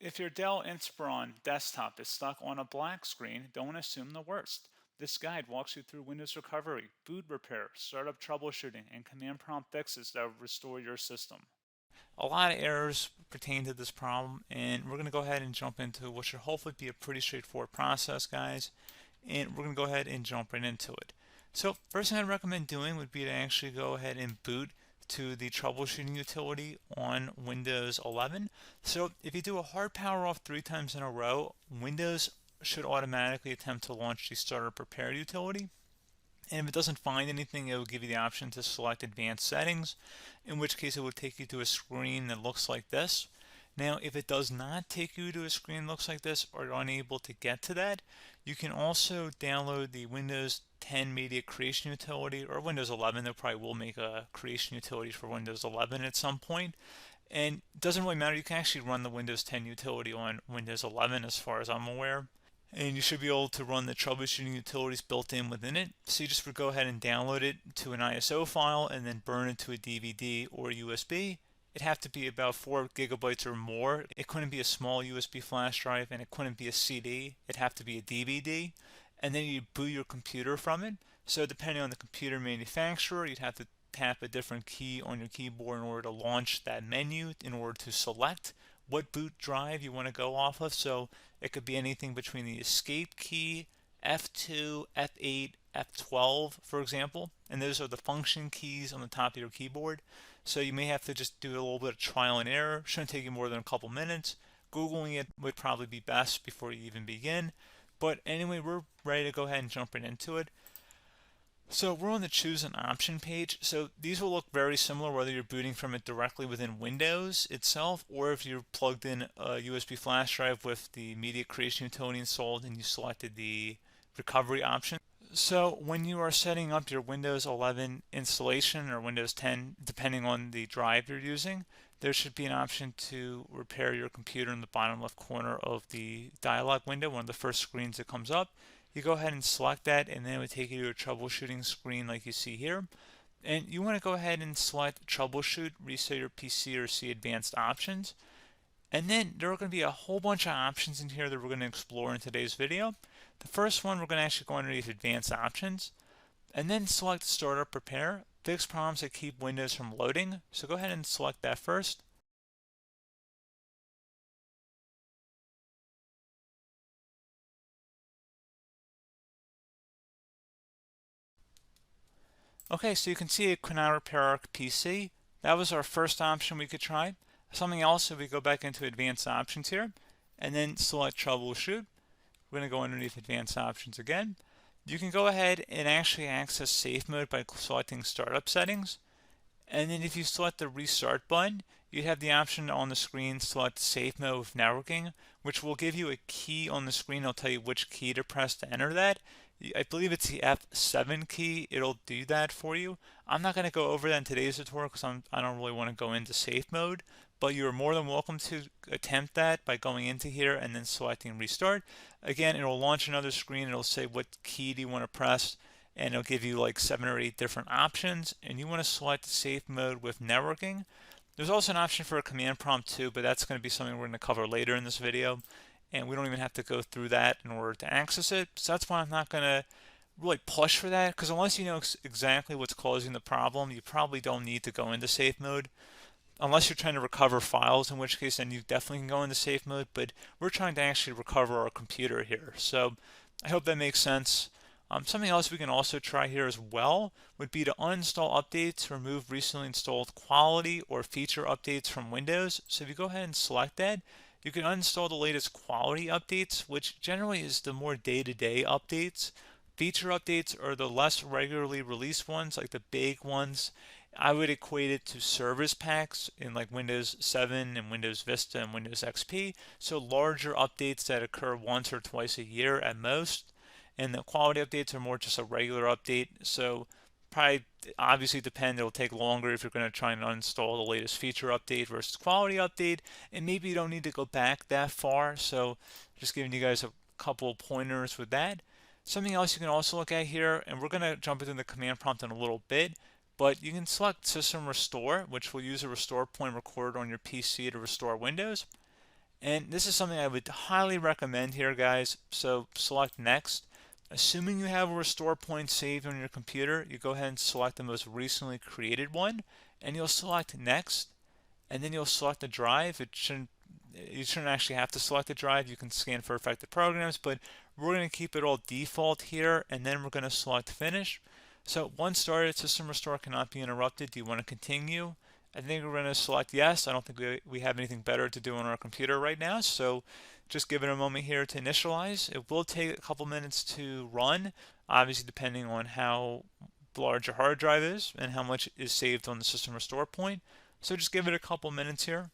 If your Dell Inspiron Desktop is stuck on a black screen, don't assume the worst. This guide walks you through Windows recovery, boot repair, startup troubleshooting, and command prompt fixes that will restore your system. A lot of errors pertain to this problem, and we're going to go ahead and jump into what should hopefully be a pretty straightforward process, guys. And we're going to go ahead and jump right into it. So first thing I'd recommend doing would be to actually go ahead and boot to the troubleshooting utility on Windows 11. So if you do a hard power off 3 times in a row, Windows should automatically attempt to launch the startup repair utility. And if it doesn't find anything, it will give you the option to select advanced settings, in which case it will take you to a screen that looks like this. Now, if it does not take you to a screen that looks like this, or you're unable to get to that, you can also download the Windows 10 Media Creation Utility, or Windows 11. They probably will make a creation utility for Windows 11 at some point. And it doesn't really matter. You can actually run the Windows 10 utility on Windows 11 as far as I'm aware. And you should be able to run the troubleshooting utilities built in within it. So you just would go ahead and download it to an ISO file and then burn it to a DVD or USB. It'd have to be about 4 gigabytes or more. It couldn't be a small USB flash drive, and it couldn't be a CD. It'd have to be a DVD. And then you boot your computer from it. So depending on the computer manufacturer, you'd have to tap a different key on your keyboard in order to launch that menu, in order to select what boot drive you want to go off of. So it could be anything between the escape key, F2, F8, F12, for example. And those are the function keys on the top of your keyboard. So you may have to just do a little bit of trial and error. Shouldn't take you more than a couple minutes. Googling it would probably be best before you even begin. But anyway, we're ready to go ahead and jump right into it. So we're on the choose an option page. So these will look very similar whether you're booting from it directly within Windows itself, or if you're plugged in a USB flash drive with the media creation utility installed and you selected the recovery option. So when you are setting up your Windows 11 installation or Windows 10, depending on the drive you're using, there should be an option to repair your computer in the bottom left corner of the dialog window, one of the first screens that comes up. You go ahead and select that, and then it would take you to a troubleshooting screen like you see here. And you want to go ahead and select troubleshoot, reset your PC, or see advanced options. And then there are going to be a whole bunch of options in here that we're going to explore in today's video. The first one, we're going to actually go underneath advanced options and then select startup repair, fix problems that keep Windows from loading. So go ahead and select that first. Okay, so you can see it could now repair our PC. That was our first option we could try. Something else, if we go back into advanced options here and then select troubleshoot, we're going to go underneath advanced options again. You can go ahead and actually access safe mode by selecting startup settings. And then if you select the restart button, you have the option on the screen, select safe mode with networking, which will give you a key on the screen. It'll tell you which key to press to enter that. I believe it's the F7 key. It'll do that for you. I'm not going to go over that in today's tutorial because I don't really want to go into safe mode, but you're more than welcome to attempt that by going into here and then selecting restart. Again, it'll launch another screen. It'll say what key do you want to press, and it'll give you like 7 or 8 different options, and you want to select safe mode with networking. There's also an option for a command prompt too, but that's going to be something we're going to cover later in this video, and we don't even have to go through that in order to access it. So that's why I'm not going to really push for that, because unless you know exactly what's causing the problem, you probably don't need to go into safe mode. Unless you're trying to recover files, in which case then you definitely can go into safe mode, but we're trying to actually recover our computer here. So I hope that makes sense. Something else we can also try here as well would be to uninstall updates, remove recently installed quality or feature updates from Windows. So if you go ahead and select that, you can uninstall the latest quality updates, which generally is the more day-to-day updates. Feature updates are the less regularly released ones, like the big ones. I would equate it to service packs in like Windows 7 and Windows Vista and Windows XP. So larger updates that occur once or twice a year at most. And the quality updates are more just a regular update. So probably obviously depend, it'll take longer if you're going to try and uninstall the latest feature update versus quality update. And maybe you don't need to go back that far. So just giving you guys a couple of pointers with that. Something else you can also look at here, and we're going to jump into the command prompt in a little bit, but you can select System Restore, which will use a restore point recorded on your PC to restore Windows. And this is something I would highly recommend here, guys. So select next. Assuming you have a restore point saved on your computer, you go ahead and select the most recently created one, and you'll select next, and then you'll select the drive. You shouldn't actually have to select the drive. You can scan for affected programs, but we're going to keep it all default here, and then we're going to select finish. So once started, system restore cannot be interrupted. Do you want to continue? I think we're going to select yes. I don't think we have anything better to do on our computer right now, so just give it a moment here to initialize. It will take a couple minutes to run, obviously depending on how large your hard drive is and how much is saved on the system restore point. So just give it a couple minutes here.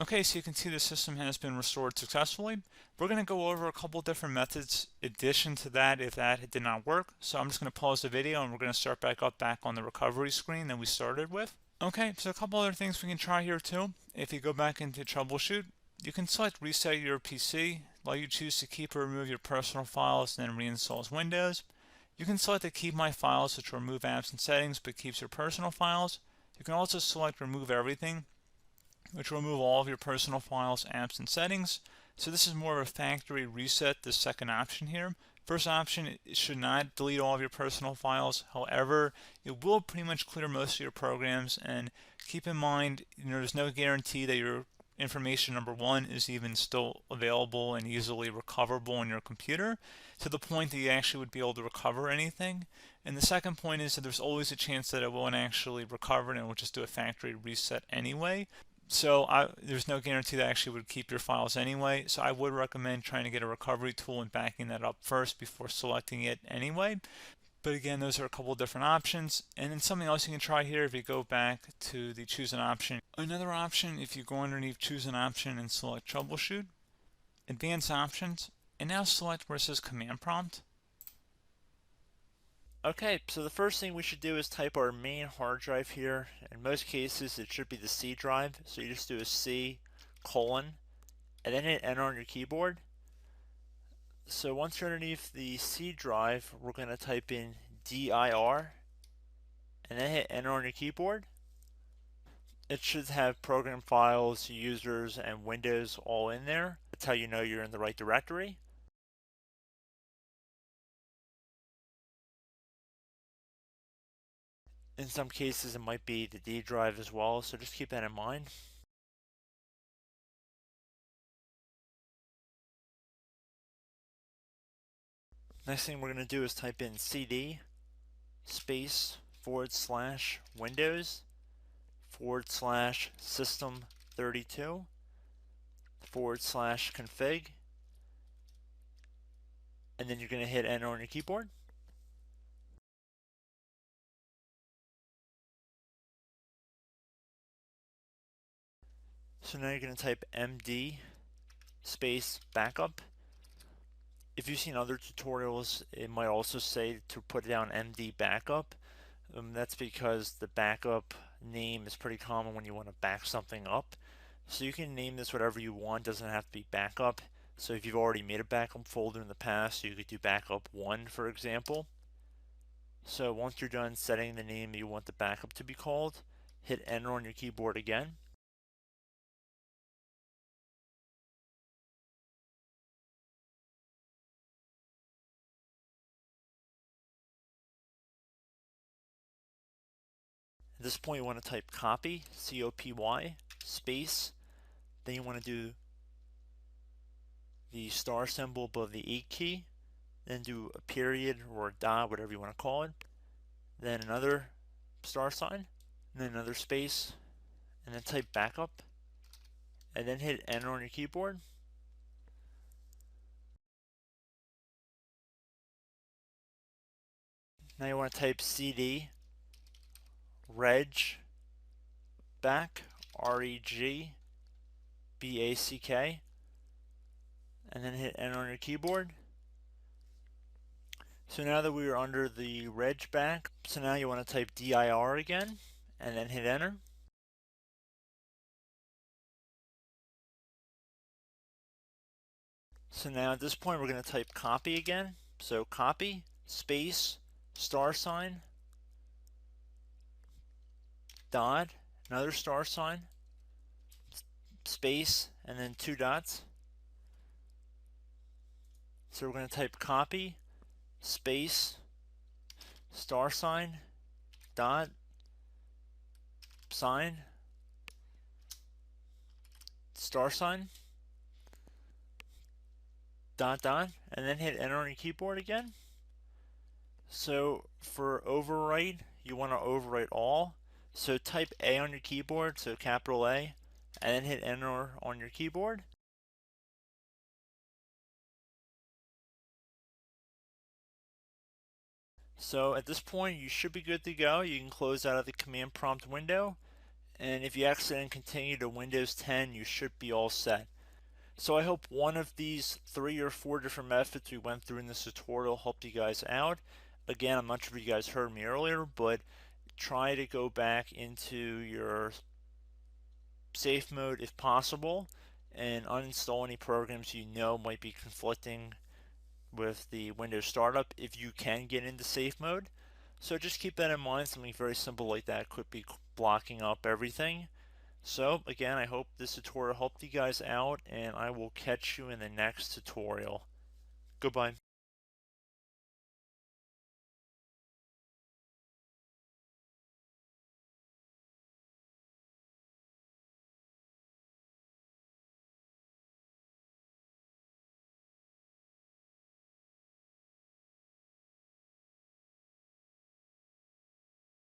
Okay, so you can see the system has been restored successfully. We're going to go over a couple different methods addition to that if that did not work. So I'm just going to pause the video and we're going to start back on the recovery screen that we started with. Okay, so a couple other things we can try here too. If you go back into troubleshoot, you can select reset your PC, while you choose to keep or remove your personal files and then reinstalls Windows. You can select to keep my files, which will remove apps and settings but keeps your personal files. You can also select remove everything, which will remove all of your personal files, apps, and settings. So this is more of a factory reset, the second option here. First option, it should not delete all of your personal files. However, it will pretty much clear most of your programs. And keep in mind, there's no guarantee that your information, number one, is even still available and easily recoverable on your computer to the point that you actually would be able to recover anything. And the second point is that there's always a chance that it won't actually recover and it will just do a factory reset anyway. So there's no guarantee that actually would keep your files anyway. So I would recommend trying to get a recovery tool and backing that up first before selecting it anyway. But again, those are a couple different options. And then something else you can try here, if you go back to the choose an option. Another option, if you go underneath choose an option and select troubleshoot, advanced options, and now select where it says command prompt. Okay, so the first thing we should do is type our main hard drive here. In most cases, it should be the C drive. So you just do a C colon and then hit enter on your keyboard. So once you're underneath the C drive, we're going to type in dir and then hit enter on your keyboard. It should have program files, users, and Windows all in there. That's how you know you're in the right directory. In some cases, it might be the D drive as well, so just keep that in mind. Next thing we're going to do is type in cd space / Windows / System 32 / config, and then you're going to hit enter on your keyboard. So now you're going to type md space backup. If you've seen other tutorials, it might also say to put down md backup. That's because the backup name is pretty common when you want to back something up. So you can name this whatever you want, doesn't have to be backup. So if you've already made a backup folder in the past, you could do backup 1, for example. So once you're done setting the name you want the backup to be called, hit enter on your keyboard again. At this point you want to type copy, C-O-P-Y, space, then you want to do the star symbol above the 8 key, then do a period or a dot, whatever you want to call it, then another star sign, and then another space, and then type backup, and then hit enter on your keyboard. Now you want to type cd reg back, R-E-G-B-A-C-K, and then hit enter on your keyboard. So now that we are under the reg back, so now you want to type dir again, and then hit enter. So now at this point we're going to type copy again. So copy, space, star sign, dot, another star sign, space, and then 2 dots. So we're going to type copy, space, star sign, dot, sign, star sign, dot, dot, and then hit enter on your keyboard again. So for overwrite, you want to overwrite all. So type A on your keyboard, so capital A, and then hit enter on your keyboard. So at this point you should be good to go. You can close out of the command prompt window, and if you accidentally continue to Windows 10, you should be all set. So I hope one of these 3 or 4 different methods we went through in this tutorial helped you guys out. Again, I'm not sure if you guys heard me earlier, but try to go back into your safe mode if possible and uninstall any programs you know might be conflicting with the Windows startup if you can get into safe mode. So just keep that in mind. Something very simple like that could be blocking up everything. So again, I hope this tutorial helped you guys out, and I will catch you in the next tutorial. Goodbye.